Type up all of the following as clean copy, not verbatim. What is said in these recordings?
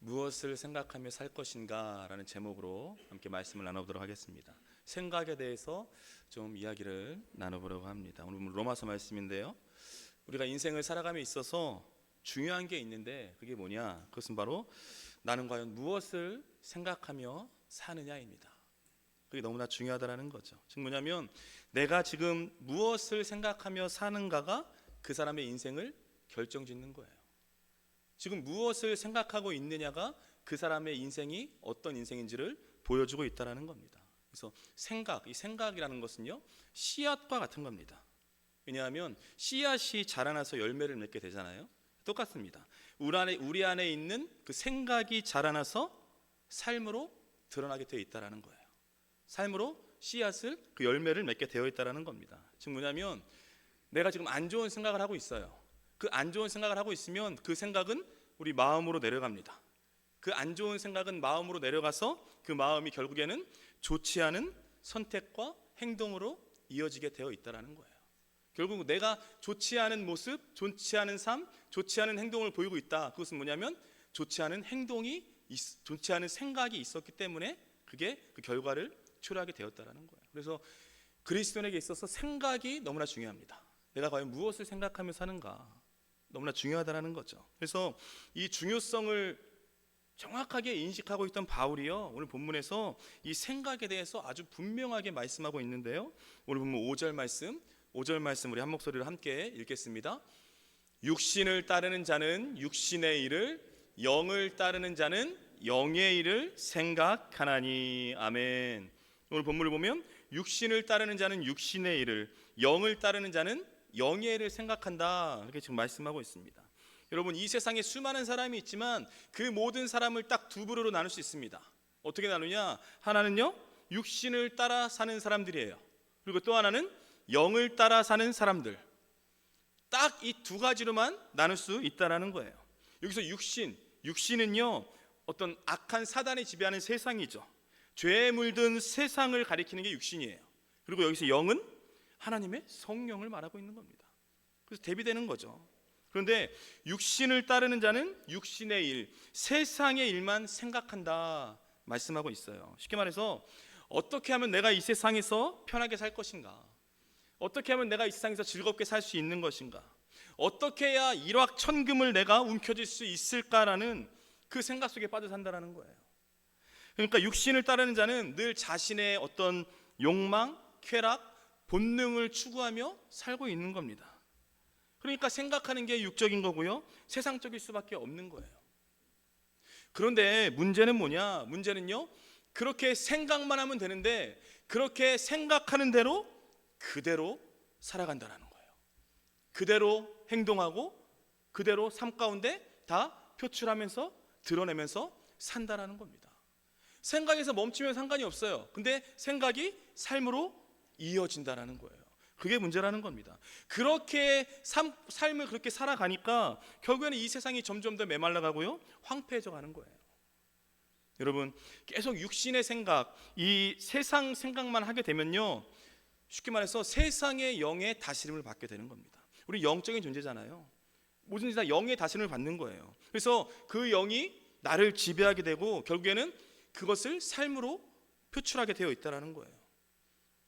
무엇을 생각하며 살 것인가 라는 제목으로 함께 말씀을 나눠보도록 하겠습니다. 생각에 대해서 좀 이야기를 나눠보려고 합니다. 오늘 로마서 말씀인데요, 우리가 인생을 살아감에 있어서 중요한 게 있는데 그게 뭐냐, 그것은 바로 나는 과연 무엇을 생각하며 사느냐입니다. 그게 너무나 중요하다는 거죠. 즉 뭐냐면 내가 지금 무엇을 생각하며 사는가가 그 사람의 인생을 결정짓는 거예요. 지금 무엇을 생각하고 있느냐가 그 사람의 인생이 어떤 인생인지를 보여주고 있다는 겁니다. 그래서 이 생각이라는 것은요, 씨앗과 같은 겁니다. 왜냐하면 씨앗이 자라나서 열매를 맺게 되잖아요. 똑같습니다. 우리 안에 있는 그 생각이 자라나서 삶으로 드러나게 되어 있다는 거예요. 삶으로 씨앗을, 그 열매를 맺게 되어 있다는 겁니다. 즉 뭐냐면 내가 지금 안 좋은 생각을 하고 있어요. 그 안 좋은 생각을 하고 있으면 그 생각은 우리 마음으로 내려갑니다. 그 안 좋은 생각은 마음으로 내려가서 그 마음이 결국에는 좋지 않은 선택과 행동으로 이어지게 되어 있다는 거예요. 결국 내가 좋지 않은 모습, 좋지 않은 삶, 좋지 않은 행동을 보이고 있다. 그것은 뭐냐면 좋지 않은 좋지 않은 생각이 있었기 때문에 그게 그 결과를 초래하게 되었다는 거예요. 그래서 그리스도인에게 있어서 생각이 너무나 중요합니다. 내가 과연 무엇을 생각하며 사는가, 너무나 중요하다는 거죠. 그래서 이 중요성을 정확하게 인식하고 있던 바울이요, 오늘 본문에서 이 생각에 대해서 아주 분명하게 말씀하고 있는데요, 오늘 본문 5절 말씀 우리 한 목소리로 함께 읽겠습니다. 육신을 따르는 자는 육신의 일을, 영을 따르는 자는 영의 일을 생각하나니. 아멘. 오늘 본문을 보면 육신을 따르는 자는 육신의 일을, 영을 따르는 자는 영의 일을 생각한다, 이렇게 지금 말씀하고 있습니다. 여러분, 이 세상에 수많은 사람이 있지만 그 모든 사람을 딱 두 부류로 나눌 수 있습니다. 어떻게 나누냐? 하나는요, 육신을 따라 사는 사람들이에요. 그리고 또 하나는 영을 따라 사는 사람들. 딱 이 두 가지로만 나눌 수 있다는 거예요. 여기서 육신은요, 어떤 악한 사단이 지배하는 세상이죠. 죄에 물든 세상을 가리키는 게 육신이에요. 그리고 여기서 영은 하나님의 성령을 말하고 있는 겁니다. 그래서 대비되는 거죠. 그런데 육신을 따르는 자는 육신의 일, 세상의 일만 생각한다 말씀하고 있어요. 쉽게 말해서 어떻게 하면 내가 이 세상에서 편하게 살 것인가, 어떻게 하면 내가 이 세상에서 즐겁게 살 수 있는 것인가, 어떻게 해야 일확천금을 내가 움켜쥘 수 있을까라는 그 생각 속에 빠져 산다는 거예요. 그러니까 육신을 따르는 자는 늘 자신의 어떤 욕망, 쾌락, 본능을 추구하며 살고 있는 겁니다. 그러니까 생각하는 게 육적인 거고요, 세상적일 수밖에 없는 거예요. 그런데 문제는 뭐냐? 문제는요, 그렇게 생각만 하면 되는데 그렇게 생각하는 대로 그대로 살아간다는 거예요. 그대로 행동하고 그대로 삶 가운데 다 표출하면서 드러내면서 산다라는 겁니다. 생각에서 멈추면 상관이 없어요. 근데 생각이 삶으로 이어진다라는 거예요. 그게 문제라는 겁니다. 그렇게 삶을 그렇게 살아가니까 결국에는 이 세상이 점점 더 메말라가고요, 황폐해져 가는 거예요. 여러분, 계속 육신의 생각, 이 세상 생각만 하게 되면요, 쉽게 말해서 세상의 영의 다스림을 받게 되는 겁니다. 우리 영적인 존재잖아요. 뭐든지 다 영의 다스림을 받는 거예요. 그래서 그 영이 나를 지배하게 되고 결국에는 그것을 삶으로 표출하게 되어 있다는 거예요.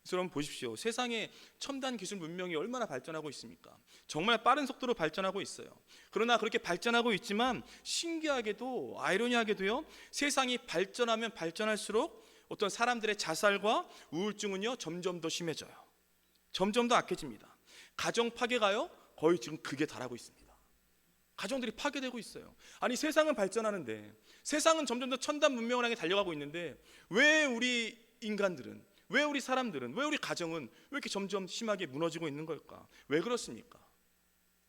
그래서 여러분 보십시오. 세상의 첨단 기술 문명이 얼마나 발전하고 있습니까? 정말 빠른 속도로 발전하고 있어요. 그러나 그렇게 발전하고 있지만 신기하게도, 아이러니하게도요, 세상이 발전하면 발전할수록 어떤 사람들의 자살과 우울증은요, 점점 더 심해져요. 점점 더 악해집니다. 가정 파괴가요, 거의 지금 극에 달하고 있습니다. 가정들이 파괴되고 있어요. 아니, 세상은 발전하는데, 세상은 점점 더 첨단 문명을 향해 달려가고 있는데 왜 우리 인간들은, 왜 우리 사람들은, 왜 우리 가정은 왜 이렇게 점점 심하게 무너지고 있는 걸까? 왜 그렇습니까?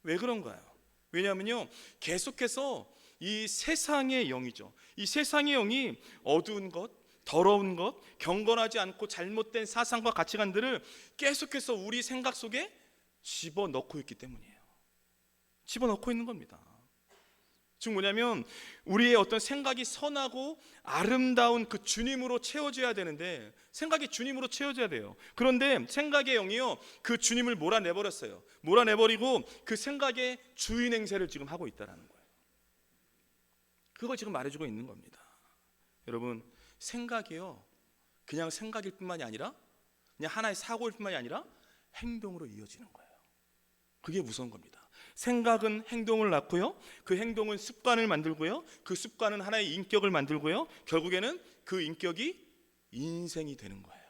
왜 그런가요? 왜냐하면요, 계속해서 이 세상의 영이죠, 이 세상의 영이 어두운 것, 더러운 것, 경건하지 않고 잘못된 사상과 가치관들을 계속해서 우리 생각 속에 집어넣고 있기 때문이에요. 집어넣고 있는 겁니다. 즉 뭐냐면 우리의 어떤 생각이 선하고 아름다운 그 주님으로 채워져야 되는데, 생각이 주님으로 채워져야 돼요. 그런데 생각의 영이요, 그 주님을 몰아내버렸어요. 몰아내버리고 그 생각의 주인 행세를 지금 하고 있다는 거예요. 그걸 지금 말해주고 있는 겁니다. 여러분, 생각이요, 그냥 생각일 뿐만이 아니라, 그냥 하나의 사고일 뿐만이 아니라 행동으로 이어지는 거예요. 그게 무서운 겁니다. 생각은 행동을 낳고요, 그 행동은 습관을 만들고요, 그 습관은 하나의 인격을 만들고요, 결국에는 그 인격이 인생이 되는 거예요.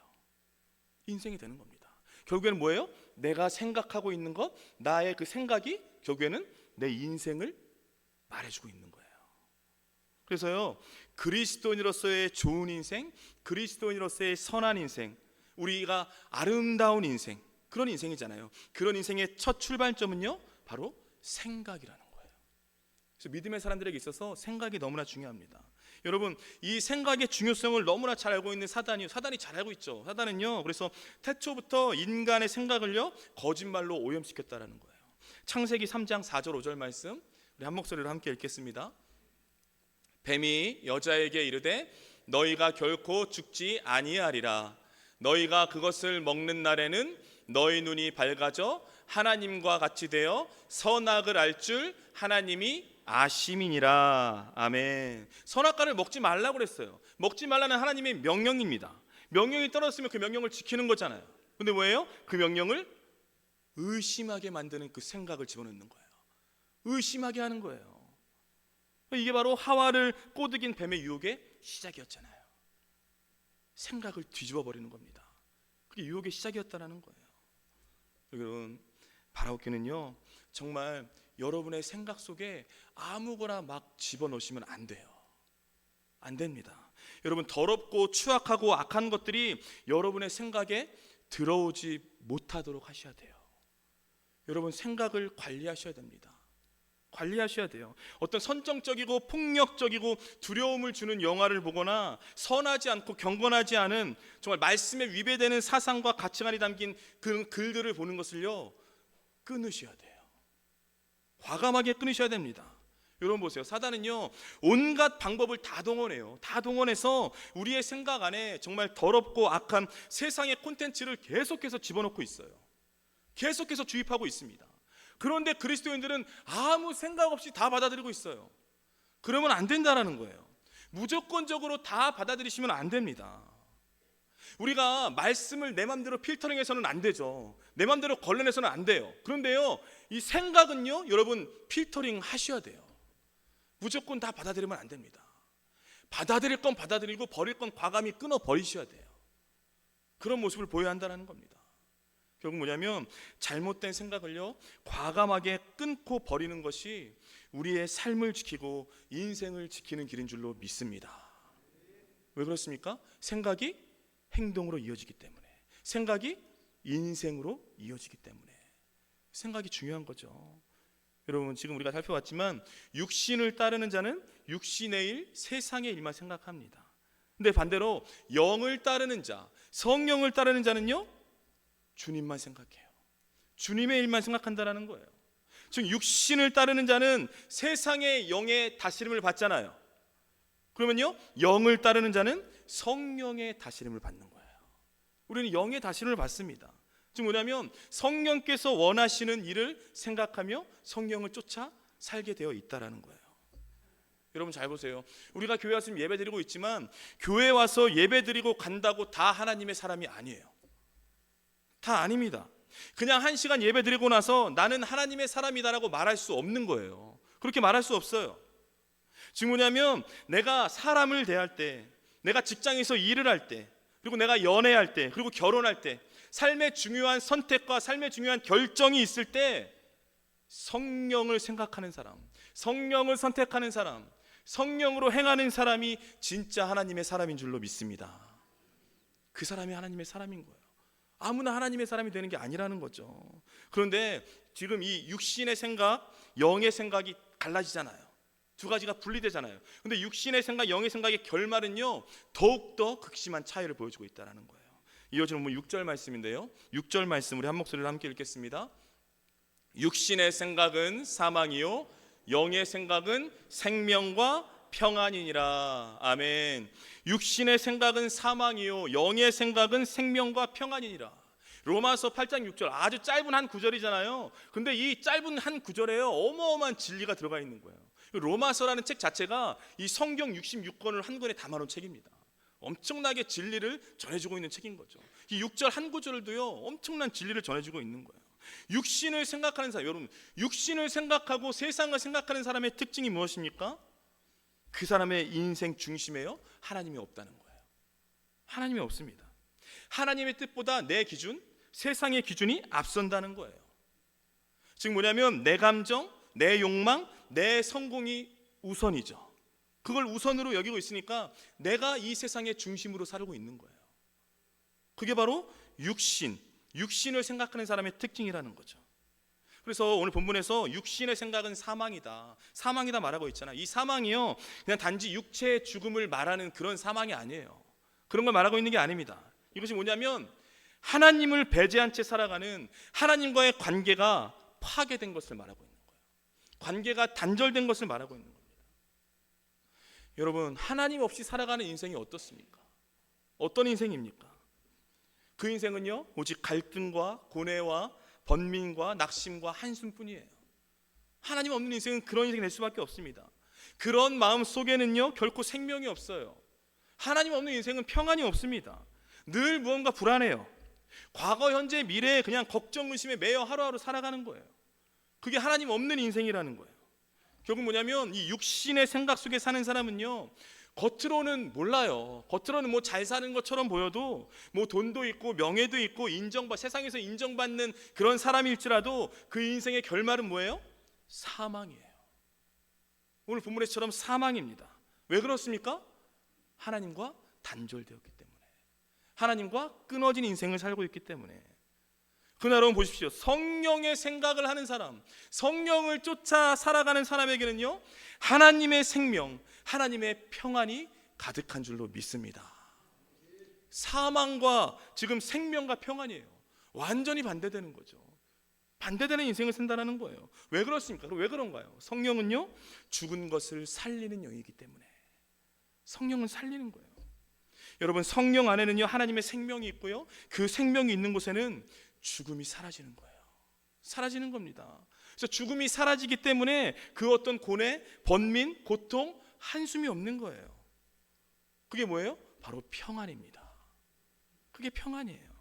인생이 되는 겁니다. 결국에는 뭐예요? 내가 생각하고 있는 것, 나의 그 생각이 결국에는 내 인생을 말해주고 있는 거예요. 그래서요, 그리스도인으로서의 좋은 인생, 그리스도인으로서의 선한 인생, 우리가 아름다운 인생, 그런 인생이잖아요. 그런 인생의 첫 출발점은요, 바로 생각이라는 거예요. 그래서 믿음의 사람들에게 있어서 생각이 너무나 중요합니다. 여러분, 이 생각의 중요성을 너무나 잘 알고 있는 사단이 잘 알고 있죠. 사단은요, 그래서 태초부터 인간의 생각을요, 거짓말로 오염시켰다라는 거예요. 창세기 3장 4절 5절 말씀, 우리 한 목소리로 함께 읽겠습니다. 뱀이 여자에게 이르되 너희가 결코 죽지 아니하리라. 너희가 그것을 먹는 날에는 너희 눈이 밝아져 하나님과 같이 되어 선악을 알 줄 하나님이 아심이니라. 아멘. 선악과를 먹지 말라고 그랬어요. 먹지 말라는 하나님의 명령입니다. 명령이 떨어졌으면 그 명령을 지키는 거잖아요. 근데 뭐예요? 그 명령을 의심하게 만드는 그 생각을 집어넣는 거예요. 의심하게 하는 거예요. 이게 바로 하와를 꼬드긴 뱀의 유혹의 시작이었잖아요. 생각을 뒤집어 버리는 겁니다. 그게 유혹의 시작이었다는 거예요. 여러분, 바라옵기는요, 정말 여러분의 생각 속에 아무거나 막 집어넣으시면 안 돼요. 안 됩니다. 여러분, 더럽고 추악하고 악한 것들이 여러분의 생각에 들어오지 못하도록 하셔야 돼요. 여러분, 생각을 관리하셔야 됩니다. 관리하셔야 돼요. 어떤 선정적이고 폭력적이고 두려움을 주는 영화를 보거나 선하지 않고 경건하지 않은 정말 말씀에 위배되는 사상과 가치관이 담긴 그 글들을 보는 것을요, 끊으셔야 돼요. 과감하게 끊으셔야 됩니다. 여러분 보세요. 사단은요, 온갖 방법을 다 동원해요. 다 동원해서 우리의 생각 안에 정말 더럽고 악한 세상의 콘텐츠를 계속해서 집어넣고 있어요. 계속해서 주입하고 있습니다. 그런데 그리스도인들은 아무 생각 없이 다 받아들이고 있어요. 그러면 안 된다라는 거예요. 무조건적으로 다 받아들이시면 안 됩니다. 우리가 말씀을 내 맘대로 필터링해서는 안 되죠. 내 맘대로 걸러내서는 안 돼요. 그런데요, 이 생각은요, 여러분 필터링 하셔야 돼요. 무조건 다 받아들이면 안 됩니다. 받아들일 건 받아들이고 버릴 건 과감히 끊어 버리셔야 돼요. 그런 모습을 보여야 한다는 겁니다. 결국 뭐냐면 잘못된 생각을요, 과감하게 끊고 버리는 것이 우리의 삶을 지키고 인생을 지키는 길인 줄로 믿습니다. 왜 그렇습니까? 생각이 행동으로 이어지기 때문에, 생각이 인생으로 이어지기 때문에. 생각이 중요한 거죠. 여러분, 지금 우리가 살펴봤지만 육신을 따르는 자는 육신의 일, 세상의 일만 생각합니다. 근데 반대로 영을 따르는 자, 성령을 따르는 자는요, 주님만 생각해요. 주님의 일만 생각한다라는 거예요. 즉 육신을 따르는 자는 세상의 영의 다스림을 받잖아요. 그러면요, 영을 따르는 자는 성령의 다스림을 받는 거예요. 우리는 영의 다스림을 받습니다. 즉 뭐냐면 성령께서 원하시는 일을 생각하며 성령을 쫓아 살게 되어 있다라는 거예요. 여러분 잘 보세요. 우리가 교회 와서 예배 드리고 있지만 교회 와서 예배 드리고 간다고 다 하나님의 사람이 아니에요. 다 아닙니다. 그냥 1시간 예배 드리고 나서 나는 하나님의 사람이다라고 말할 수 없는 거예요. 그렇게 말할 수 없어요. 즉 뭐냐면 내가 사람을 대할 때, 내가 직장에서 일을 할 때, 그리고 내가 연애할 때, 그리고 결혼할 때, 삶의 중요한 선택과 삶의 중요한 결정이 있을 때 성령을 생각하는 사람, 성령을 선택하는 사람, 성령으로 행하는 사람이 진짜 하나님의 사람인 줄로 믿습니다. 그 사람이 하나님의 사람인 거예요. 아무나 하나님의 사람이 되는 게 아니라는 거죠. 그런데 지금 이 육신의 생각, 영의 생각이 갈라지잖아요. 두 가지가 분리되잖아요. 근데 육신의 생각, 영의 생각의 결말은요, 더욱더 극심한 차이를 보여주고 있다는 거예요. 이어지는 6절 말씀인데요, 6절 말씀 우리 한 목소리로 함께 읽겠습니다. 육신의 생각은 사망이요 영의 생각은 생명과 평안이니라. 아멘. 육신의 생각은 사망이요 영의 생각은 생명과 평안이니라. 로마서 8장 6절, 아주 짧은 한 구절이잖아요. 근데 이 짧은 한 구절에요, 어마어마한 진리가 들어가 있는 거예요. 로마서라는 책 자체가 이 성경 66권을 한 권에 담아놓은 책입니다. 엄청나게 진리를 전해주고 있는 책인 거죠. 이 6절 한 구절도요, 엄청난 진리를 전해주고 있는 거예요. 육신을 생각하는 사람, 여러분, 육신을 생각하고 세상을 생각하는 사람의 특징이 무엇입니까? 그 사람의 인생 중심에요, 하나님이 없다는 거예요. 하나님이 없습니다. 하나님의 뜻보다 내 기준, 세상의 기준이 앞선다는 거예요. 즉 뭐냐면 내 감정, 내 욕망, 내 성공이 우선이죠. 그걸 우선으로 여기고 있으니까 내가 이 세상의 중심으로 살고 있는 거예요. 그게 바로 육신을 생각하는 사람의 특징이라는 거죠. 그래서 오늘 본문에서 육신의 생각은 사망이다 말하고 있잖아요. 이 사망이요, 그냥 단지 육체의 죽음을 말하는 그런 사망이 아니에요. 그런 걸 말하고 있는 게 아닙니다. 이것이 뭐냐면 하나님을 배제한 채 살아가는, 하나님과의 관계가 파괴된 것을 말하고 있는 거예요. 관계가 단절된 것을 말하고 있는 겁니다. 여러분, 하나님 없이 살아가는 인생이 어떻습니까? 어떤 인생입니까? 그 인생은요, 오직 갈등과 고뇌와 번민과 낙심과 한숨뿐이에요. 하나님 없는 인생은 그런 인생이 될 수밖에 없습니다. 그런 마음 속에는요, 결코 생명이 없어요. 하나님 없는 인생은 평안이 없습니다. 늘 무언가 불안해요. 과거, 현재, 미래에 그냥 걱정, 의심에 매여 하루하루 살아가는 거예요. 그게 하나님 없는 인생이라는 거예요. 결국 뭐냐면 이 육신의 생각 속에 사는 사람은요, 겉으로는 몰라요. 겉으로는 뭐 잘 사는 것처럼 보여도 뭐 돈도 있고 명예도 있고 세상에서 인정받는 그런 사람일지라도 그 인생의 결말은 뭐예요? 사망이에요. 오늘 본문에처럼 사망입니다. 왜 그렇습니까? 하나님과 단절되었기 때문에, 하나님과 끊어진 인생을 살고 있기 때문에. 그날 여러분 보십시오. 성령의 생각을 하는 사람, 성령을 쫓아 살아가는 사람에게는요, 하나님의 생명, 하나님의 평안이 가득한 줄로 믿습니다. 사망과 지금 생명과 평안이에요. 완전히 반대되는 거죠. 반대되는 인생을 산다는 거예요. 왜 그렇습니까? 왜 그런가요? 성령은요, 죽은 것을 살리는 영이기 때문에. 성령은 살리는 거예요. 여러분, 성령 안에는요, 하나님의 생명이 있고요, 그 생명이 있는 곳에는 죽음이 사라지는 거예요. 사라지는 겁니다. 그래서 죽음이 사라지기 때문에 그 어떤 고뇌, 번민, 고통, 한숨이 없는 거예요. 그게 뭐예요? 바로 평안입니다. 그게 평안이에요.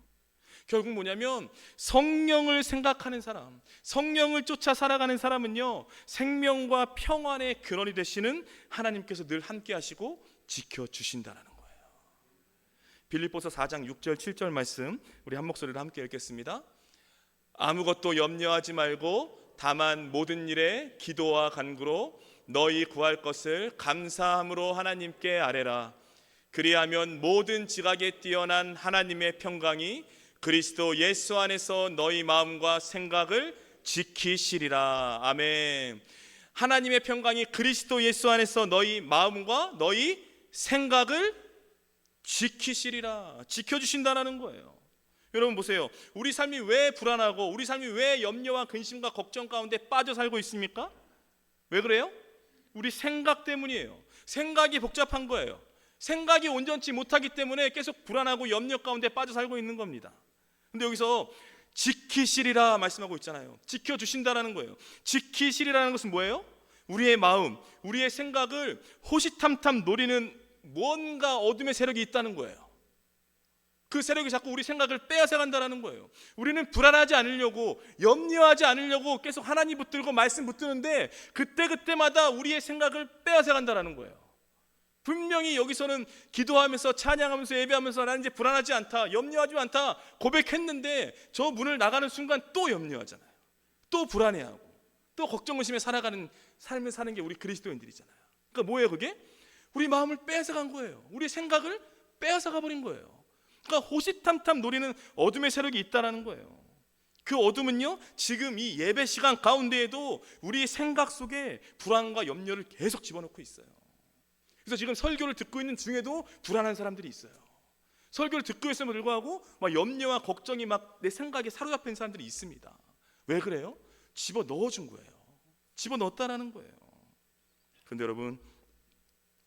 결국 뭐냐면 성령을 생각하는 사람, 성령을 쫓아 살아가는 사람은요, 생명과 평안의 근원이 되시는 하나님께서 늘 함께 하시고 지켜주신다는 거예요. 빌립보서 4장 6절 7절 말씀 우리 한 목소리로 함께 읽겠습니다. 아무것도 염려하지 말고 다만 모든 일에 기도와 간구로 너희 구할 것을 감사함으로 하나님께 아뢰라. 그리하면 모든 지각에 뛰어난 하나님의 평강이 그리스도 예수 안에서 너희 마음과 생각을 지키시리라. 아멘. 하나님의 평강이 그리스도 예수 안에서 너희 마음과 너희 생각을 지키시리라. 지켜주신다라는 거예요. 여러분 보세요. 우리 삶이 왜 불안하고 우리 삶이 왜 염려와 근심과 걱정 가운데 빠져 살고 있습니까? 왜 그래요? 우리 생각 때문이에요. 생각이 복잡한 거예요. 생각이 온전치 못하기 때문에 계속 불안하고 염려 가운데 빠져 살고 있는 겁니다. 근데 여기서 지키시리라 말씀하고 있잖아요. 지켜주신다라는 거예요. 지키시리라는 것은 뭐예요? 우리의 마음, 우리의 생각을 호시탐탐 노리는 뭔가 어둠의 세력이 있다는 거예요. 그 세력이 자꾸 우리 생각을 빼앗아 간다는 거예요. 우리는 불안하지 않으려고, 염려하지 않으려고 계속 하나님 붙들고 말씀 붙드는데 그때마다 우리의 생각을 빼앗아 간다는 거예요. 분명히 여기서는 기도하면서 찬양하면서 예배하면서 나는 이제 불안하지 않다, 염려하지 않다 고백했는데 저 문을 나가는 순간 또 염려하잖아요. 또 불안해하고 또 걱정 의심에 살아가는 삶을 사는 게 우리 그리스도인들이잖아요. 그러니까 뭐예요 그게? 우리 마음을 빼앗아 간 거예요. 우리 생각을 빼앗아 가버린 거예요. 그러니까 호시탐탐 노리는 어둠의 세력이 있다는 거예요. 그 어둠은요, 지금 이 예배 시간 가운데에도 우리 생각 속에 불안과 염려를 계속 집어넣고 있어요. 그래서 지금 설교를 듣고 있는 중에도 불안한 사람들이 있어요. 설교를 듣고 있음에도 불구하고 막 염려와 걱정이 막 내 생각에 사로잡힌 사람들이 있습니다. 왜 그래요? 집어 넣어준 거예요. 집어 넣었다라는 거예요. 그런데 여러분,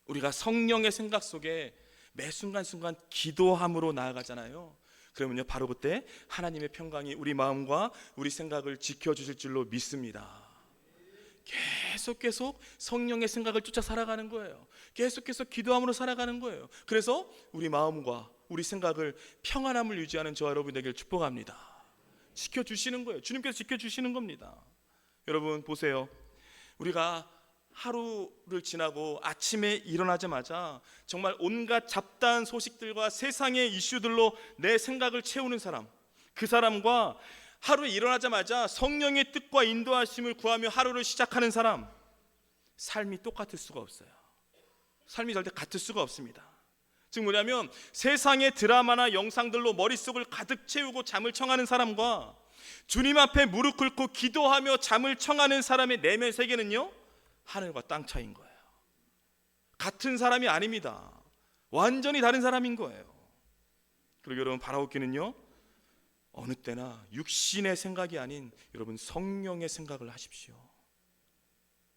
우리가 성령의 생각 속에 매 순간순간 기도함으로 나아가잖아요. 그러면요, 바로 그때 하나님의 평강이 우리 마음과 우리 생각을 지켜주실 줄로 믿습니다. 계속 성령의 생각을 쫓아 살아가는 거예요. 계속해서 기도함으로 살아가는 거예요. 그래서 우리 마음과 우리 생각을 평안함을 유지하는 저와 여러분 되길 축복합니다. 지켜주시는 거예요. 주님께서 지켜주시는 겁니다. 여러분 보세요. 우리가 하루를 지나고 아침에 일어나자마자 정말 온갖 잡다한 소식들과 세상의 이슈들로 내 생각을 채우는 사람, 그 사람과 하루에 일어나자마자 성령의 뜻과 인도하심을 구하며 하루를 시작하는 사람, 삶이 똑같을 수가 없어요. 삶이 절대 같을 수가 없습니다. 즉 뭐냐면 세상의 드라마나 영상들로 머릿속을 가득 채우고 잠을 청하는 사람과 주님 앞에 무릎 꿇고 기도하며 잠을 청하는 사람의 내면 세계는요, 하늘과 땅 차이인 거예요. 같은 사람이 아닙니다. 완전히 다른 사람인 거예요. 그리고 여러분 바라옵기는요, 어느 때나 육신의 생각이 아닌 여러분 성령의 생각을 하십시오.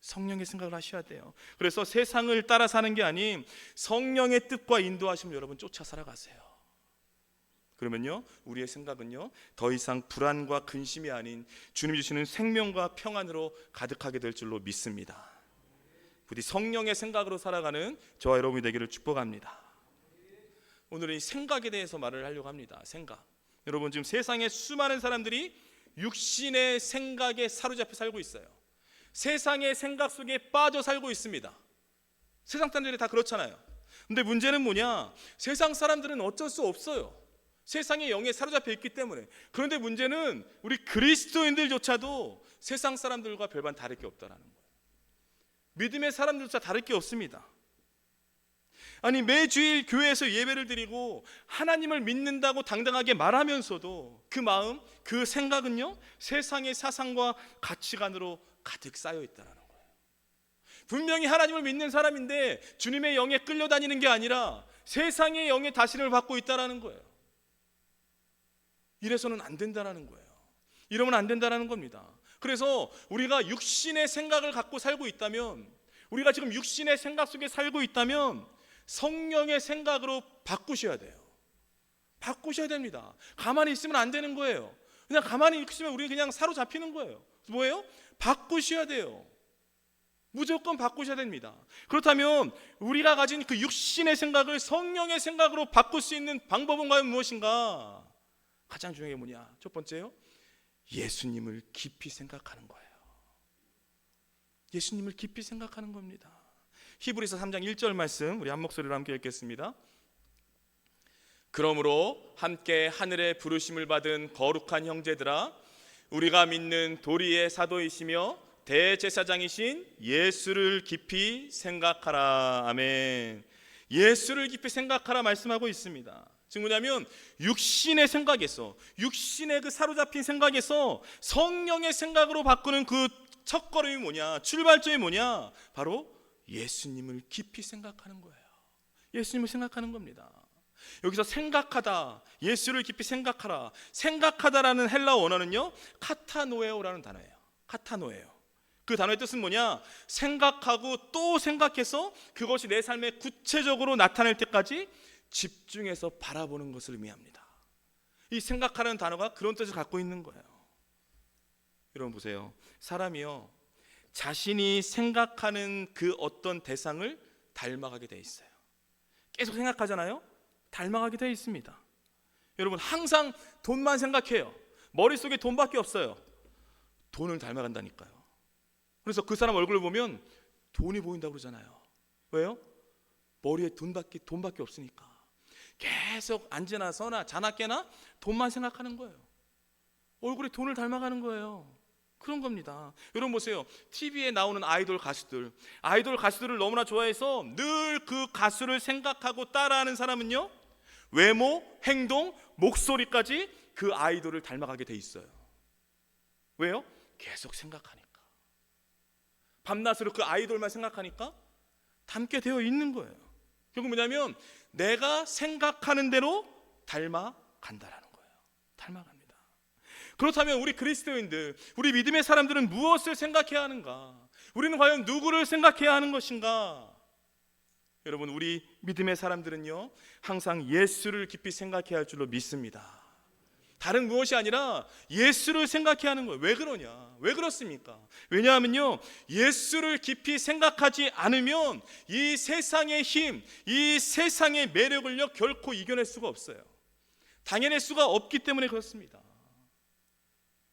성령의 생각을 하셔야 돼요. 그래서 세상을 따라 사는 게 아닌 성령의 뜻과 인도하심을 여러분 쫓아 살아가세요. 그러면요, 우리의 생각은요 더 이상 불안과 근심이 아닌 주님 주시는 생명과 평안으로 가득하게 될 줄로 믿습니다. 부디 성령의 생각으로 살아가는 저와 여러분이 되기를 축복합니다. 오늘은 이 생각에 대해서 말을 하려고 합니다. 생각. 여러분 지금 세상에 수많은 사람들이 육신의 생각에 사로잡혀 살고 있어요. 세상의 생각 속에 빠져 살고 있습니다. 세상 사람들이 다 그렇잖아요. 근데 문제는 뭐냐? 세상 사람들은 어쩔 수 없어요. 세상의 영에 사로잡혀 있기 때문에. 그런데 문제는 우리 그리스도인들조차도 세상 사람들과 별반 다를 게 없다라는 거예요. 믿음의 사람들조차 다를 게 없습니다. 아니 매주일 교회에서 예배를 드리고 하나님을 믿는다고 당당하게 말하면서도 그 마음, 그 생각은요 세상의 사상과 가치관으로 가득 쌓여 있다는 거예요. 분명히 하나님을 믿는 사람인데 주님의 영에 끌려다니는 게 아니라 세상의 영의 다스림을 받고 있다는 거예요. 이래서는 안 된다는 거예요. 이러면 안 된다는 겁니다. 그래서 우리가 육신의 생각을 갖고 살고 있다면, 우리가 지금 육신의 생각 속에 살고 있다면 성령의 생각으로 바꾸셔야 돼요. 바꾸셔야 됩니다. 가만히 있으면 안 되는 거예요. 그냥 가만히 있으면 우리 그냥 사로잡히는 거예요. 뭐예요? 바꾸셔야 돼요. 무조건 바꾸셔야 됩니다. 그렇다면 우리가 가진 그 육신의 생각을 성령의 생각으로 바꿀 수 있는 방법은 과연 무엇인가? 가장 중요한 게 뭐냐? 첫 번째요, 예수님을 깊이 생각하는 거예요. 예수님을 깊이 생각하는 겁니다. 히브리서 3장 1절 말씀 우리 한 목소리로 함께 읽겠습니다. 그러므로 함께 하늘의 부르심을 받은 거룩한 형제들아, 우리가 믿는 도리의 사도이시며 대제사장이신 예수를 깊이 생각하라. 아멘. 예수를 깊이 생각하라 말씀하고 있습니다. 즉 뭐냐면 육신의 생각에서, 육신의 그 사로잡힌 생각에서 성령의 생각으로 바꾸는 그 첫걸음이 뭐냐, 출발점이 뭐냐, 바로 예수님을 깊이 생각하는 거예요. 예수님을 생각하는 겁니다. 여기서 생각하다, 예수를 깊이 생각하라, 생각하다라는 헬라어 원어는요 카타노에오라는 단어예요. 카타노에오. 그 단어의 뜻은 뭐냐? 생각하고 또 생각해서 그것이 내 삶에 구체적으로 나타날 때까지 집중해서 바라보는 것을 의미합니다. 이 생각하라는 단어가 그런 뜻을 갖고 있는 거예요. 여러분 보세요. 사람이요 자신이 생각하는 그 어떤 대상을 닮아가게 돼 있어요. 계속 생각하잖아요. 닮아가게 돼 있습니다. 여러분 항상 돈만 생각해요. 머릿속에 돈밖에 없어요. 돈을 닮아간다니까요. 그래서 그 사람 얼굴을 보면 돈이 보인다고 그러잖아요. 왜요? 머리에 돈밖에 없으니까. 계속 앉으나 서나 자나 깨나 돈만 생각하는 거예요. 얼굴에 돈을 닮아가는 거예요. 그런 겁니다. 여러분 보세요. TV에 나오는 아이돌 가수들을 너무나 좋아해서 늘 그 가수를 생각하고 따라하는 사람은요 외모, 행동, 목소리까지 그 아이돌을 닮아가게 돼 있어요. 왜요? 계속 생각하니까. 밤낮으로 그 아이돌만 생각하니까 닮게 되어 있는 거예요. 결국 뭐냐면 내가 생각하는 대로 닮아간다라는 거예요. 닮아갑니다. 그렇다면 우리 그리스도인들, 우리 믿음의 사람들은 무엇을 생각해야 하는가? 우리는 과연 누구를 생각해야 하는 것인가? 여러분 우리 믿음의 사람들은요 항상 예수를 깊이 생각해야 할 줄로 믿습니다. 다른 무엇이 아니라 예수를 생각해야 하는 거예요. 왜 그러냐? 왜 그렇습니까? 왜냐하면요, 예수를 깊이 생각하지 않으면 이 세상의 힘, 이 세상의 매력을요 결코 이겨낼 수가 없어요. 당해낼 수가 없기 때문에 그렇습니다.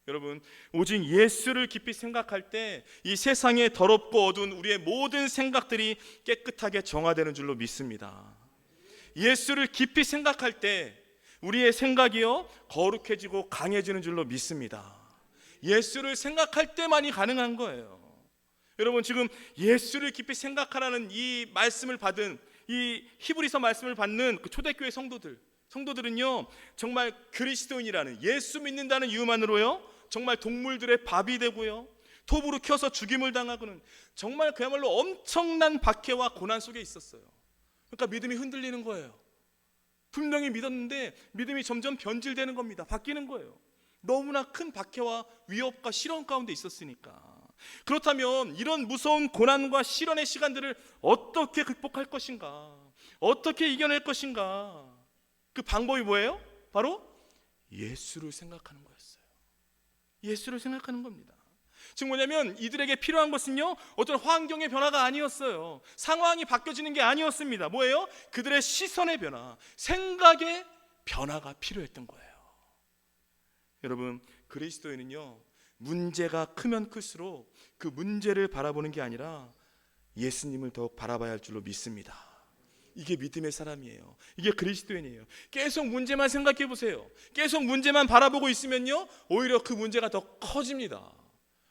여러분, 오직 예수를 깊이 생각할 때 이 세상에 더럽고 어두운 우리의 모든 생각들이 깨끗하게 정화되는 줄로 믿습니다. 예수를 깊이 생각할 때 우리의 생각이요 거룩해지고 강해지는 줄로 믿습니다. 예수를 생각할 때만이 가능한 거예요. 여러분, 지금 예수를 깊이 생각하라는 이 말씀을 받은, 이 히브리서 말씀을 받는 그 초대교회 성도들은요 정말 그리스도인이라는, 예수 믿는다는 이유만으로요 정말 동물들의 밥이 되고요 톱으로 켜서 죽임을 당하고는 정말 그야말로 엄청난 박해와 고난 속에 있었어요. 그러니까 믿음이 흔들리는 거예요. 분명히 믿었는데 믿음이 점점 변질되는 겁니다. 바뀌는 거예요. 너무나 큰 박해와 위협과 시련 가운데 있었으니까. 그렇다면 이런 무서운 고난과 시련의 시간들을 어떻게 극복할 것인가, 어떻게 이겨낼 것인가, 그 방법이 뭐예요? 바로 예수를 생각하는 거였어요. 예수를 생각하는 겁니다. 즉 뭐냐면 이들에게 필요한 것은요 어떤 환경의 변화가 아니었어요. 상황이 바뀌어지는 게 아니었습니다. 뭐예요? 그들의 시선의 변화, 생각의 변화가 필요했던 거예요. 여러분, 그리스도인은요 문제가 크면 클수록 그 문제를 바라보는 게 아니라 예수님을 더욱 바라봐야 할 줄로 믿습니다. 이게 믿음의 사람이에요. 이게 그리스도인이에요. 계속 문제만 생각해 보세요. 계속 문제만 바라보고 있으면요 오히려 그 문제가 더 커집니다.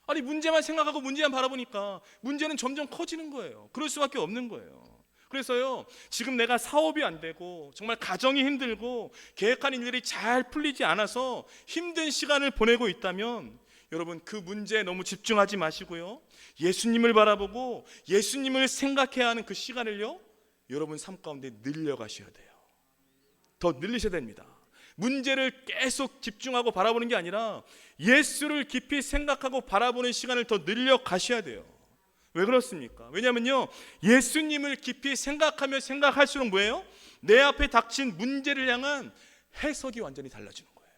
아니, 문제만 생각하고 문제만 바라보니까 문제는 점점 커지는 거예요. 그럴 수밖에 없는 거예요. 그래서요 지금 내가 사업이 안 되고 정말 가정이 힘들고 계획한 일들이 잘 풀리지 않아서 힘든 시간을 보내고 있다면 여러분, 그 문제에 너무 집중하지 마시고요 예수님을 바라보고 예수님을 생각해야 하는 그 시간을요 여러분 삶 가운데 늘려가셔야 돼요. 더 늘리셔야 됩니다. 문제를 계속 집중하고 바라보는 게 아니라 예수를 깊이 생각하고 바라보는 시간을 더 늘려가셔야 돼요. 왜 그렇습니까? 왜냐하면요 예수님을 깊이 생각하면 생각할수록 뭐예요? 내 앞에 닥친 문제를 향한 해석이 완전히 달라지는 거예요.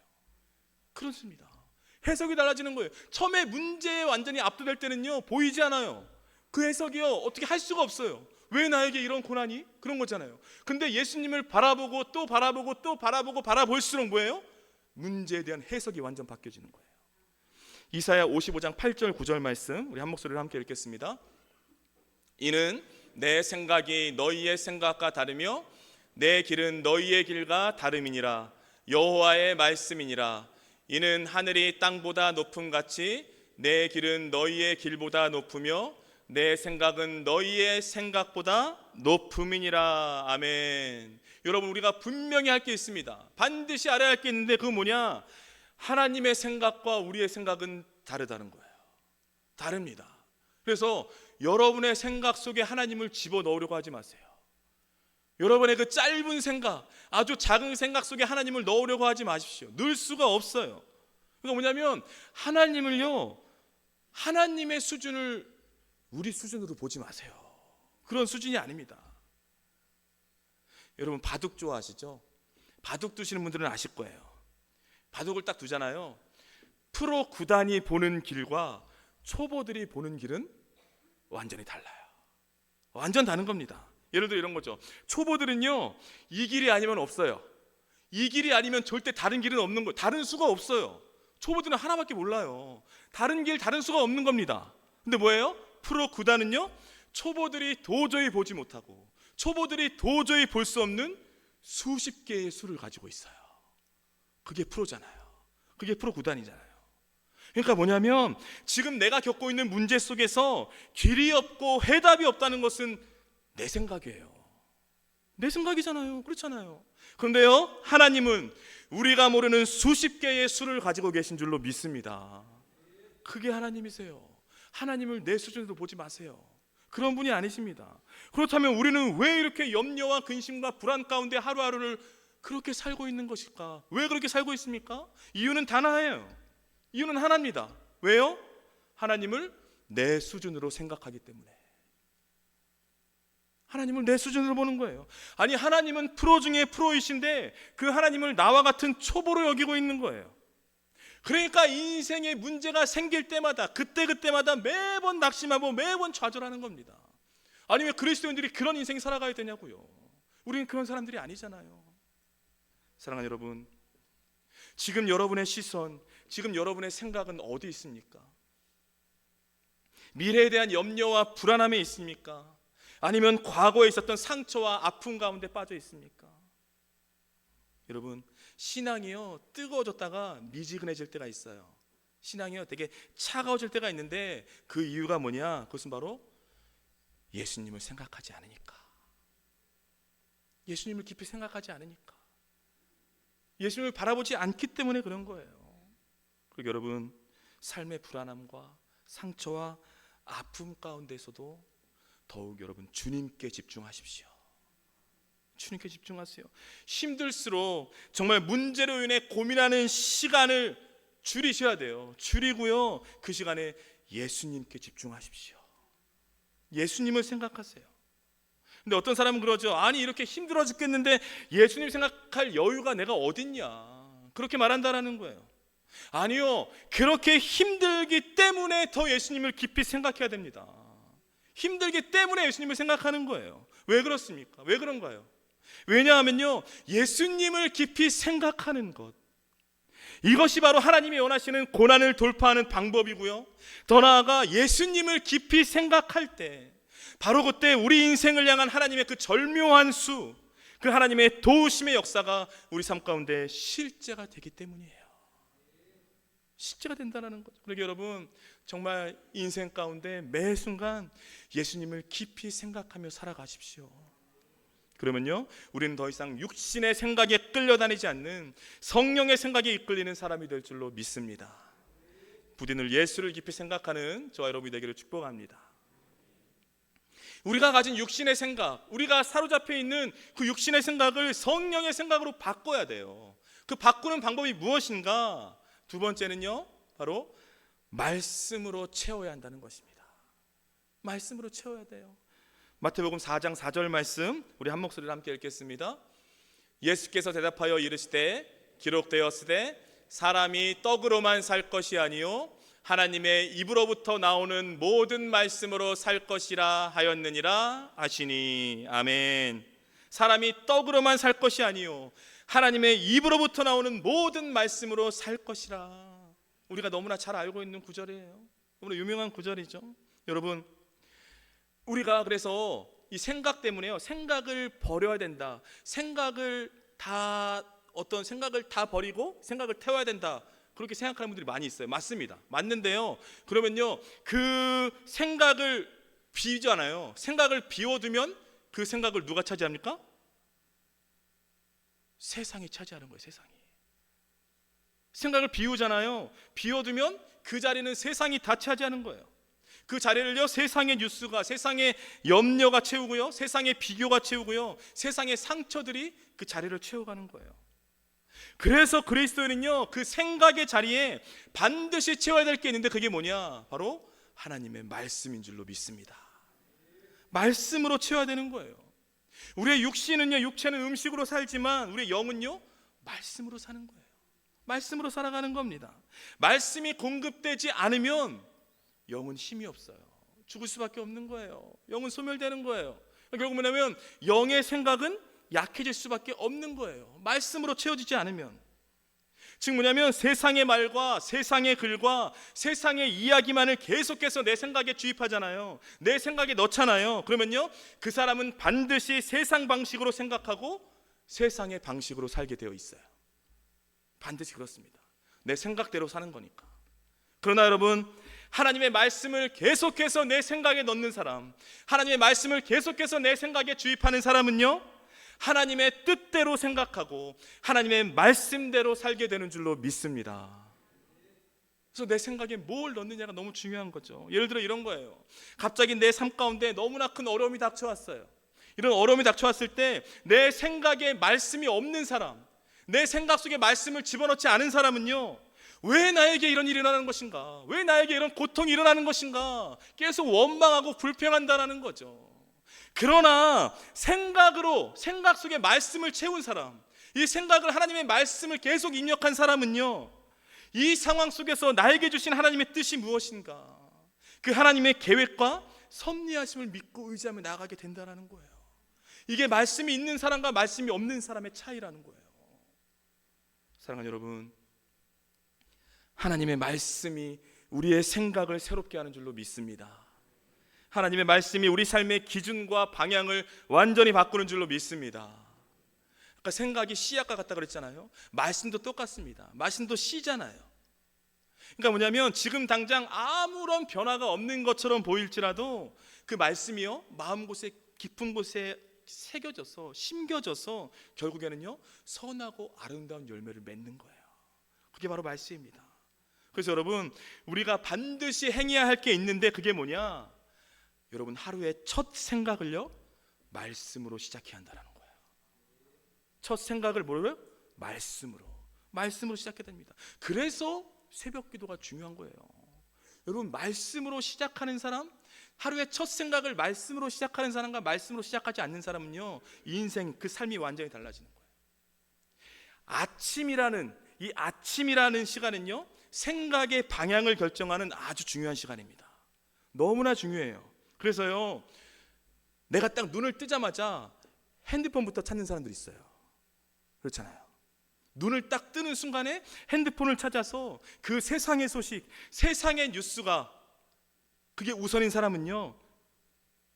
그렇습니다. 해석이 달라지는 거예요. 처음에 문제에 완전히 압도될 때는요 보이지 않아요. 그 해석이요 어떻게 할 수가 없어요. 왜 나에게 이런 고난이? 그런 거잖아요. 근데 예수님을 바라보고 또 바라보고 또 바라보고 바라볼수록 뭐예요? 문제에 대한 해석이 완전 바뀌어지는 거예요. 이사야 55장 8절 9절 말씀 우리 한 목소리로 함께 읽겠습니다. 이는 내 생각이 너희의 생각과 다르며 내 길은 너희의 길과 다름이니라. 여호와의 말씀이니라. 이는 하늘이 땅보다 높음 같이 내 길은 너희의 길보다 높으며 내 생각은 너희의 생각보다 높음이니라. 아멘. 여러분, 우리가 분명히 할 게 있습니다. 반드시 알아야 할 게 있는데 그건 뭐냐? 하나님의 생각과 우리의 생각은 다르다는 거예요. 다릅니다. 그래서 여러분의 생각 속에 하나님을 집어넣으려고 하지 마세요. 여러분의 그 짧은 생각, 아주 작은 생각 속에 하나님을 넣으려고 하지 마십시오. 넣을 수가 없어요. 그러니까 뭐냐면 하나님을요 하나님의 수준을 우리 수준으로 보지 마세요. 그런 수준이 아닙니다. 여러분, 바둑 좋아하시죠? 바둑 두시는 분들은 아실 거예요. 바둑을 딱 두잖아요. 프로 구단이 보는 길과 초보들이 보는 길은 완전히 달라요. 완전 다른 겁니다. 예를 들어 이런 거죠. 초보들은요 이 길이 아니면 없어요. 이 길이 아니면 절대 다른 길은 없는 거예요. 다른 수가 없어요. 초보들은 하나밖에 몰라요. 다른 길, 다른 수가 없는 겁니다. 근데 뭐예요? 프로 구단은요 초보들이 도저히 보지 못하고 초보들이 도저히 볼 수 없는 수십 개의 수를 가지고 있어요. 그게 프로잖아요. 그게 프로 구단이잖아요. 그러니까 뭐냐면 지금 내가 겪고 있는 문제 속에서 길이 없고 해답이 없다는 것은 내 생각이에요. 내 생각이잖아요. 그렇잖아요. 그런데요 하나님은 우리가 모르는 수십 개의 수를 가지고 계신 줄로 믿습니다. 그게 하나님이세요. 하나님을 내 수준으로 보지 마세요. 그런 분이 아니십니다. 그렇다면 우리는 왜 이렇게 염려와 근심과 불안 가운데 하루하루를 그렇게 살고 있는 것일까? 왜 그렇게 살고 있습니까? 이유는 단 하나예요. 이유는 하나입니다. 왜요? 하나님을 내 수준으로 생각하기 때문에. 하나님을 내 수준으로 보는 거예요. 아니, 하나님은 프로 중에 프로이신데 그 하나님을 나와 같은 초보로 여기고 있는 거예요. 그러니까 인생에 문제가 생길 때마다 그때마다 매번 낙심하고 매번 좌절하는 겁니다. 아니, 왜 그리스도인들이 그런 인생 살아가야 되냐고요. 우리는 그런 사람들이 아니잖아요. 사랑하는 여러분, 지금 여러분의 시선, 지금 여러분의 생각은 어디 있습니까? 미래에 대한 염려와 불안함에 있습니까? 아니면 과거에 있었던 상처와 아픔 가운데 빠져 있습니까? 여러분, 신앙이요, 뜨거워졌다가 미지근해질 때가 있어요. 신앙이요, 되게 차가워질 때가 있는데 그 이유가 뭐냐? 그것은 바로 예수님을 생각하지 않으니까. 예수님을 깊이 생각하지 않으니까. 예수님을 바라보지 않기 때문에 그런 거예요. 그리고 여러분, 삶의 불안함과 상처와 아픔 가운데서도 더욱 여러분 주님께 집중하십시오. 주님께 집중하세요. 힘들수록 정말 문제로 인해 고민하는 시간을 줄이셔야 돼요. 줄이고요, 그 시간에 예수님께 집중하십시오. 예수님을 생각하세요. 근데 어떤 사람은 그러죠. 아니, 이렇게 힘들어 죽겠는데 예수님 생각할 여유가 내가 어딨냐, 그렇게 말한다라는 거예요. 아니요, 그렇게 힘들기 때문에 더 예수님을 깊이 생각해야 됩니다. 힘들기 때문에 예수님을 생각하는 거예요. 왜 그렇습니까? 왜 그런가요? 왜냐하면요, 예수님을 깊이 생각하는 것, 이것이 바로 하나님이 원하시는 고난을 돌파하는 방법이고요, 더 나아가 예수님을 깊이 생각할 때 바로 그때 우리 인생을 향한 하나님의 그 절묘한 수, 그 하나님의 도우심의 역사가 우리 삶 가운데 실제가 되기 때문이에요. 실제가 된다는 거죠. 그러니까 여러분, 정말 인생 가운데 매 순간 예수님을 깊이 생각하며 살아가십시오. 그러면요, 우리는 더 이상 육신의 생각에 끌려다니지 않는 성령의 생각에 이끌리는 사람이 될 줄로 믿습니다. 부디 늘 예수를 깊이 생각하는 저와 여러분이 되기를 축복합니다. 우리가 가진 육신의 생각, 우리가 사로잡혀 있는 그 육신의 생각을 성령의 생각으로 바꿔야 돼요. 그 바꾸는 방법이 무엇인가? 두 번째는요, 바로 말씀으로 채워야 한다는 것입니다. 말씀으로 채워야 돼요. 마태복음 4장 4절 말씀, 우리 한 목소리로 함께 읽겠습니다. 예수께서 대답하여 이르시되 기록되었으되 사람이 떡으로만 살 것이 아니요 하나님의 입으로부터 나오는 모든 말씀으로 살 것이라 하였느니라 하시니. 아멘. 사람이 떡으로만 살 것이 아니요 하나님의 입으로부터 나오는 모든 말씀으로 살 것이라. 우리가 너무나 잘 알고 있는 구절이에요. 너무나 유명한 구절이죠. 여러분, 우리가 그래서 이 생각 때문에요, 생각을 버려야 된다, 어떤 생각을 다 버리고 생각을 태워야 된다, 그렇게 생각하는 분들이 많이 있어요. 맞습니다. 맞는데요, 그러면요, 그 생각을 비우잖아요. 생각을 비워두면 그 생각을 누가 차지합니까? 세상이 차지하는 거예요. 세상이. 생각을 비우잖아요. 비워두면 그 자리는 세상이 다 차지하는 거예요. 그 자리를요, 세상의 뉴스가, 세상의 염려가 채우고요, 세상의 비교가 채우고요, 세상의 상처들이 그 자리를 채워가는 거예요. 그래서 그리스도인은요, 그 생각의 자리에 반드시 채워야 될 게 있는데 그게 뭐냐? 바로 하나님의 말씀인 줄로 믿습니다. 말씀으로 채워야 되는 거예요. 우리의 육신은요, 육체는 음식으로 살지만 우리의 영은요, 말씀으로 사는 거예요. 말씀으로 살아가는 겁니다. 말씀이 공급되지 않으면 영은 힘이 없어요. 죽을 수밖에 없는 거예요. 영은 소멸되는 거예요. 결국 뭐냐면 영의 생각은 약해질 수밖에 없는 거예요. 말씀으로 채워지지 않으면. 즉 뭐냐면 세상의 말과 세상의 글과 세상의 이야기만을 계속해서 내 생각에 주입하잖아요. 내 생각에 넣잖아요. 그러면요, 그 사람은 반드시 세상 방식으로 생각하고 세상의 방식으로 살게 되어 있어요. 반드시 그렇습니다. 내 생각대로 사는 거니까. 그러나 여러분, 하나님의 말씀을 계속해서 내 생각에 넣는 사람, 하나님의 말씀을 계속해서 내 생각에 주입하는 사람은요, 하나님의 뜻대로 생각하고 하나님의 말씀대로 살게 되는 줄로 믿습니다. 그래서 내 생각에 뭘 넣느냐가 너무 중요한 거죠. 예를 들어 이런 거예요. 갑자기 내 삶 가운데 너무나 큰 어려움이 닥쳐왔어요. 이런 어려움이 닥쳐왔을 때 내 생각에 말씀이 없는 사람, 내 생각 속에 말씀을 집어넣지 않은 사람은요, 왜 나에게 이런 일이 일어나는 것인가? 왜 나에게 이런 고통이 일어나는 것인가? 계속 원망하고 불평한다라는 거죠. 그러나 생각 속에 말씀을 채운 사람, 이 생각을 하나님의 말씀을 계속 입력한 사람은요, 이 상황 속에서 나에게 주신 하나님의 뜻이 무엇인가, 그 하나님의 계획과 섭리하심을 믿고 의지하며 나아가게 된다는 거예요. 이게 말씀이 있는 사람과 말씀이 없는 사람의 차이라는 거예요. 사랑하는 여러분, 하나님의 말씀이 우리의 생각을 새롭게 하는 줄로 믿습니다. 하나님의 말씀이 우리 삶의 기준과 방향을 완전히 바꾸는 줄로 믿습니다. 아까 생각이 씨앗과 같다 그랬잖아요. 말씀도 똑같습니다. 말씀도 씨잖아요. 그러니까 뭐냐면 지금 당장 아무런 변화가 없는 것처럼 보일지라도 그 말씀이요, 마음곳에 깊은 곳에 새겨져서 심겨져서 결국에는요 선하고 아름다운 열매를 맺는 거예요. 그게 바로 말씀입니다. 그래서 여러분, 우리가 반드시 행해야 할 게 있는데 그게 뭐냐? 여러분, 하루의 첫 생각을요 말씀으로 시작해야 한다는 거예요. 첫 생각을 뭐로요? 말씀으로 시작해야 됩니다. 그래서 새벽 기도가 중요한 거예요. 여러분, 말씀으로 시작하는 사람, 하루의 첫 생각을 말씀으로 시작하는 사람과 말씀으로 시작하지 않는 사람은요, 이 인생, 그 삶이 완전히 달라지는 거예요. 아침이라는 시간은요, 생각의 방향을 결정하는 아주 중요한 시간입니다. 너무나 중요해요. 그래서요, 내가 딱 눈을 뜨자마자 핸드폰부터 찾는 사람들이 있어요. 그렇잖아요. 눈을 딱 뜨는 순간에 핸드폰을 찾아서 그 세상의 소식, 세상의 뉴스가 그게 우선인 사람은요,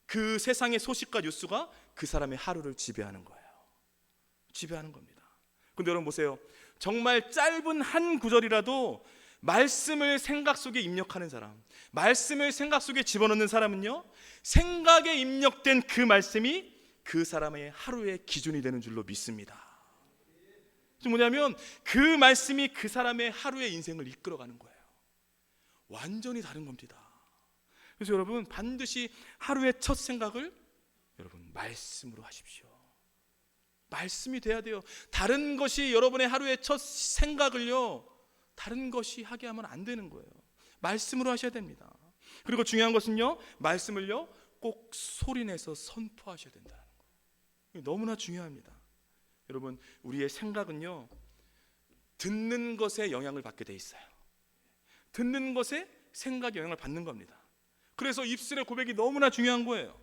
그 세상의 소식과 뉴스가 그 사람의 하루를 지배하는 거예요. 지배하는 겁니다. 근데 여러분 보세요. 정말 짧은 한 구절이라도 말씀을 생각 속에 입력하는 사람, 말씀을 생각 속에 집어넣는 사람은요, 생각에 입력된 그 말씀이 그 사람의 하루의 기준이 되는 줄로 믿습니다. 뭐냐면 그 말씀이 그 사람의 하루의 인생을 이끌어가는 거예요. 완전히 다른 겁니다. 그래서 여러분, 반드시 하루의 첫 생각을 여러분 말씀으로 하십시오. 말씀이 돼야 돼요. 다른 것이 여러분의 하루의 첫 생각을요, 다른 것이 하게 하면 안 되는 거예요. 말씀으로 하셔야 됩니다. 그리고 중요한 것은요, 말씀을요 꼭 소리내서 선포하셔야 된다는 거예요. 너무나 중요합니다. 여러분, 우리의 생각은요 듣는 것에 영향을 받게 돼 있어요. 듣는 것에 생각이 영향을 받는 겁니다. 그래서 입술의 고백이 너무나 중요한 거예요.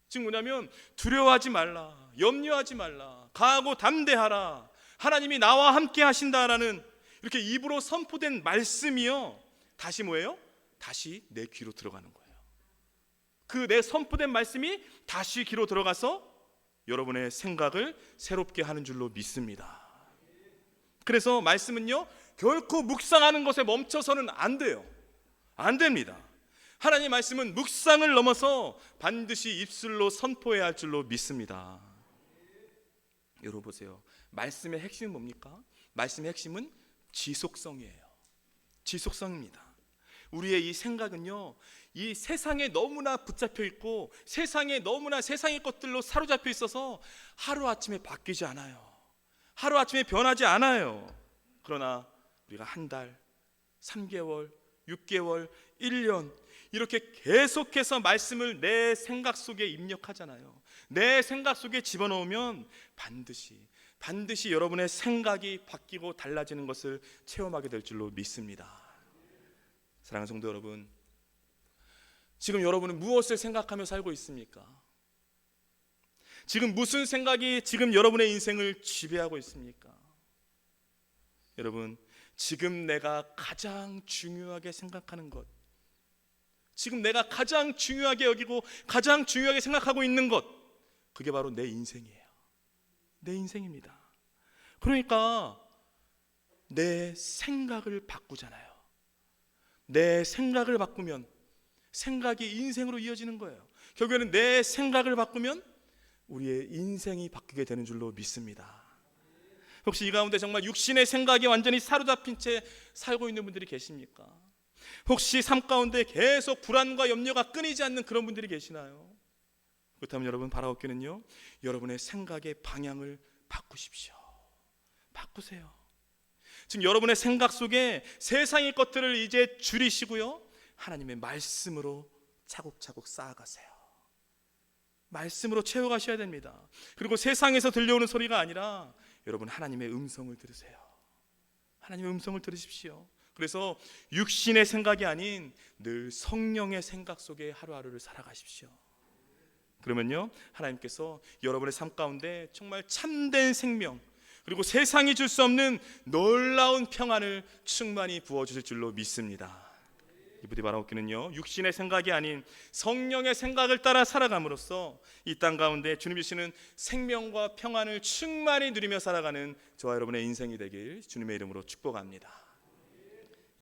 즉 뭐냐면, 두려워하지 말라, 염려하지 말라, 강하고 담대하라, 하나님이 나와 함께 하신다라는 이렇게 입으로 선포된 말씀이요, 다시 뭐예요? 다시 내 귀로 들어가는 거예요. 그 내 선포된 말씀이 다시 귀로 들어가서 여러분의 생각을 새롭게 하는 줄로 믿습니다. 그래서 말씀은요 결코 묵상하는 것에 멈춰서는 안 돼요. 안 됩니다. 하나님의 말씀은 묵상을 넘어서 반드시 입술로 선포해야 할 줄로 믿습니다. 여러분 보세요. 말씀의 핵심은 뭡니까? 말씀의 핵심은 지속성이에요. 지속성입니다. 우리의 이 생각은요, 이 세상에 너무나 붙잡혀 있고 세상의 것들로 사로잡혀 있어서 하루아침에 바뀌지 않아요. 하루아침에 변하지 않아요. 그러나 우리가 한 달, 3개월, 6개월, 1년 이렇게 계속해서 말씀을 내 생각 속에 입력하잖아요. 내 생각 속에 집어넣으면 반드시 여러분의 생각이 바뀌고 달라지는 것을 체험하게 될 줄로 믿습니다. 사랑하는 성도 여러분, 지금 여러분은 무엇을 생각하며 살고 있습니까? 지금 무슨 생각이 지금 여러분의 인생을 지배하고 있습니까? 여러분, 지금 내가 가장 중요하게 생각하는 것, 지금 내가 가장 중요하게 여기고 가장 중요하게 생각하고 있는 것, 그게 바로 내 인생이에요. 내 인생입니다. 그러니까 내 생각을 바꾸잖아요. 내 생각을 바꾸면 생각이 인생으로 이어지는 거예요. 결국에는 내 생각을 바꾸면 우리의 인생이 바뀌게 되는 줄로 믿습니다. 혹시 이 가운데 정말 육신의 생각이 완전히 사로잡힌 채 살고 있는 분들이 계십니까? 혹시 삶 가운데 계속 불안과 염려가 끊이지 않는 그런 분들이 계시나요? 그렇다면 여러분, 바라옵기는요, 여러분의 생각의 방향을 바꾸십시오. 바꾸세요. 지금 여러분의 생각 속에 세상의 것들을 이제 줄이시고요, 하나님의 말씀으로 차곡차곡 쌓아가세요. 말씀으로 채워가셔야 됩니다. 그리고 세상에서 들려오는 소리가 아니라 여러분 하나님의 음성을 들으세요. 하나님의 음성을 들으십시오. 그래서 육신의 생각이 아닌 늘 성령의 생각 속에 하루하루를 살아가십시오. 그러면요, 하나님께서 여러분의 삶 가운데 정말 참된 생명, 그리고 세상이 줄 수 없는 놀라운 평안을 충만히 부어주실 줄로 믿습니다. 이 부디 바라옵기는요, 육신의 생각이 아닌 성령의 생각을 따라 살아감으로써 이 땅 가운데 주님이 주시는 생명과 평안을 충만히 누리며 살아가는 저와 여러분의 인생이 되길 주님의 이름으로 축복합니다.